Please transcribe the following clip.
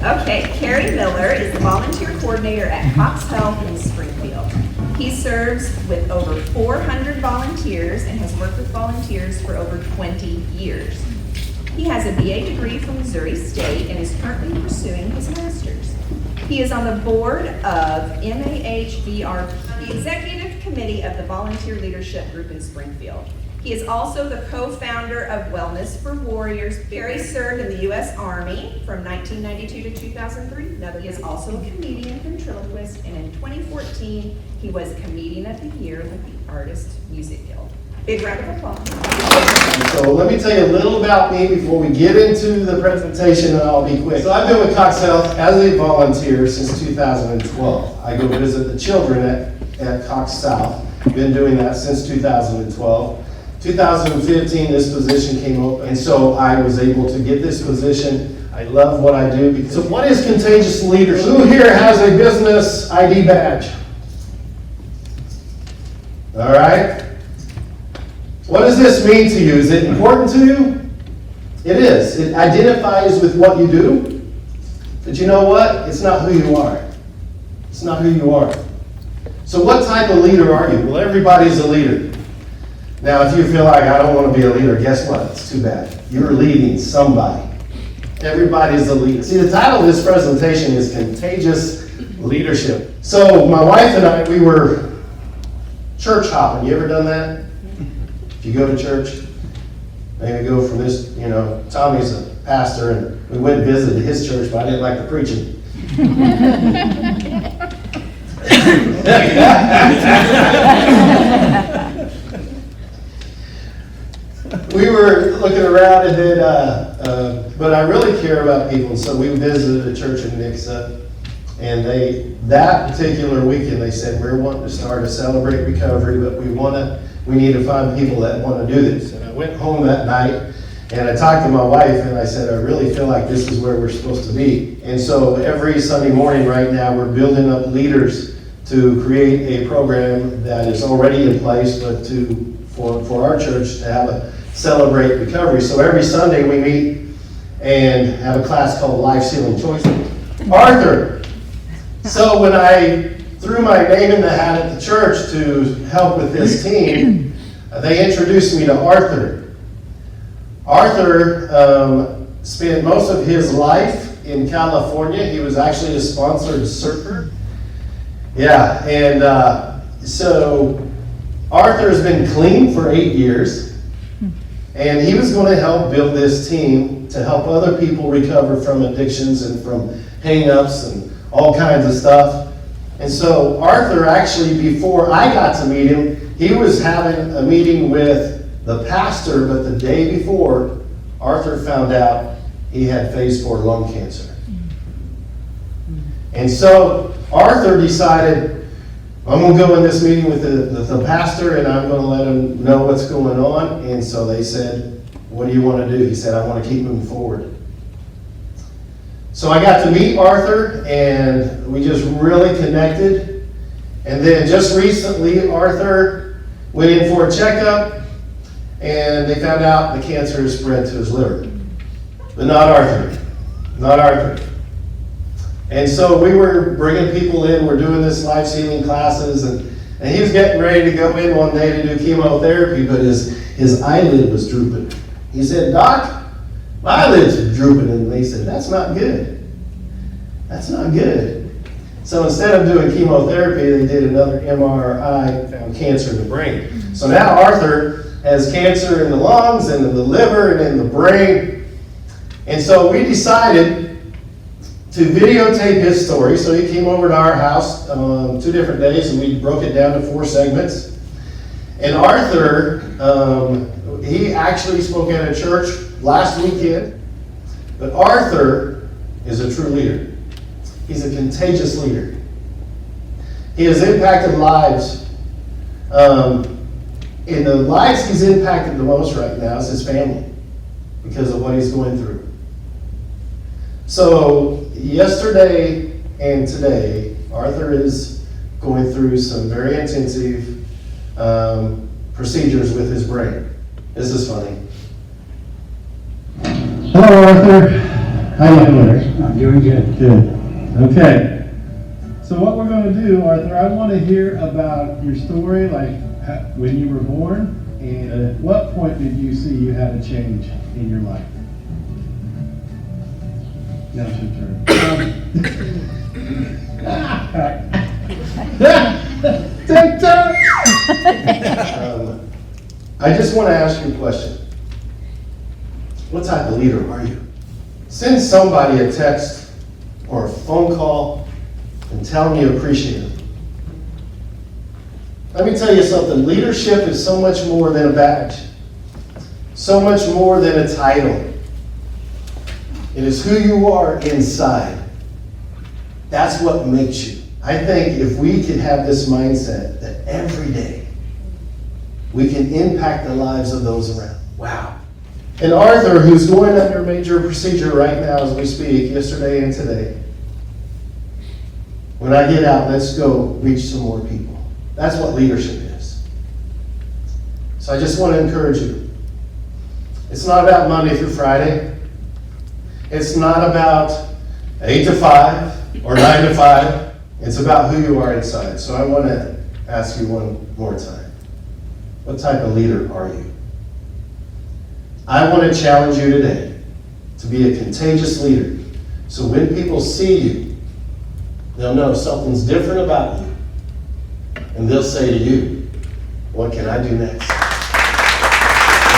Okay, Carrie Miller is the volunteer coordinator at Cox Health in Springfield. He serves with over 400 volunteers and has worked with volunteers for over 20 years. He has a BA degree from Missouri State and is currently pursuing his master's. He is on the board of MAHVRP, the executive committee of the Volunteer Leadership Group in Springfield. He is also the co-founder of Wellness for Warriors. Barry served in the U.S. Army from 1992 to 2003. Now, he is also a comedian, ventriloquist, and in 2014, he was Comedian of the Year with the Artists Music Guild. Big round of applause. So let me tell you a little about me before we get into the presentation, and I'll be quick. So I've been with Cox Health as a volunteer since 2012. I go visit the children at Cox South. Been doing that since 2012. 2015, this position came open, and so I was able to get this position. I love what I do. So what is contagious leadership? Who here has a business ID badge? All right. What does this mean to you? Is it important to you? It is. It identifies with what you do. But you know what? It's not who you are. It's not who you are. So what type of leader are you? Well, everybody's a leader. Now, if you feel like I don't want to be a leader, guess what? It's too bad. You're leading somebody. Everybody's a leader. See, the title of this presentation is Contagious Leadership. So my wife and I, we were church hopping. You ever done that? If you go to church, maybe go from this, Tommy's a pastor, and we went and visited his church, but I didn't like the preaching. We were looking around, and then, but I really care about people, so we visited a church in Nixa, and that particular weekend, they said, we're wanting to start a Celebrate Recovery, but we need to find people that want to do this. And I went home that night, and I talked to my wife, and I said, I really feel like this is where we're supposed to be. And so every Sunday morning right now, we're building up leaders to create a program that is already in place, but for our church to have a Celebrate Recovery. So every Sunday we meet and have a class called Life Sealing Choices. Arthur. So when I threw my name in the hat at the church to help with this team, they introduced me to Arthur. Arthur spent most of his life in California. He was actually a sponsored surfer. Yeah, and so Arthur's been clean for 8 years, and he was going to help build this team to help other people recover from addictions and from hang-ups and all kinds of stuff. And so Arthur, actually, before I got to meet him, he was having a meeting with the pastor, but the day before, Arthur found out he had phase 4 lung cancer. And so Arthur decided, I'm going to go in this meeting with the pastor, and I'm going to let him know what's going on. And so they said, what do you want to do? He said, I want to keep moving forward. So I got to meet Arthur, and we just really connected. And then just recently, Arthur went in for a checkup, and they found out the cancer has spread to his liver. But not Arthur. Not Arthur. And so we were bringing people in. We're doing this life sealing classes, and he was getting ready to go in one day to do chemotherapy, but his eyelid was drooping. He said, Doc, my eyelids are drooping. And they said, that's not good. That's not good. So instead of doing chemotherapy, they did another MRI, found cancer in the brain. So now Arthur has cancer in the lungs and in the liver and in the brain. And so we decided to videotape his story. So he came over to our house 2 different days, and we broke it down to 4 segments. And Arthur, he actually spoke at a church last weekend. But Arthur is a true leader. He's a contagious leader. He has impacted lives. In the lives he's impacted the most right now is his family, because of what he's going through. So yesterday and today, Arthur is going through some very intensive procedures with his brain. This is funny. Hello, Arthur. How you doing, Larry? I'm doing good. Good. Okay. So what we're going to do, Arthur, I want to hear about your story, like when you were born, and at what point did you see you had a change in your life? Now it's your turn. Take turn. I just want to ask you a question. What type of leader are you? Send somebody a text or a phone call and tell them you appreciate them. Let me tell you something. Leadership is so much more than a badge, so much more than a title. It is who you are inside. That's what makes you. I think if we could have this mindset that every day we can impact the lives of those around. Wow. And Arthur, who's going under major procedure right now as we speak, yesterday and today, when I get out, let's go reach some more people. That's what leadership is. So I just want to encourage you. It's not about Monday through Friday. It's not about 8 to 5 or 9 to 5. It's about who you are inside. So I want to ask you one more time. What type of leader are you? I want to challenge you today to be a contagious leader. So when people see you, they'll know something's different about you. And they'll say to you, what can I do next?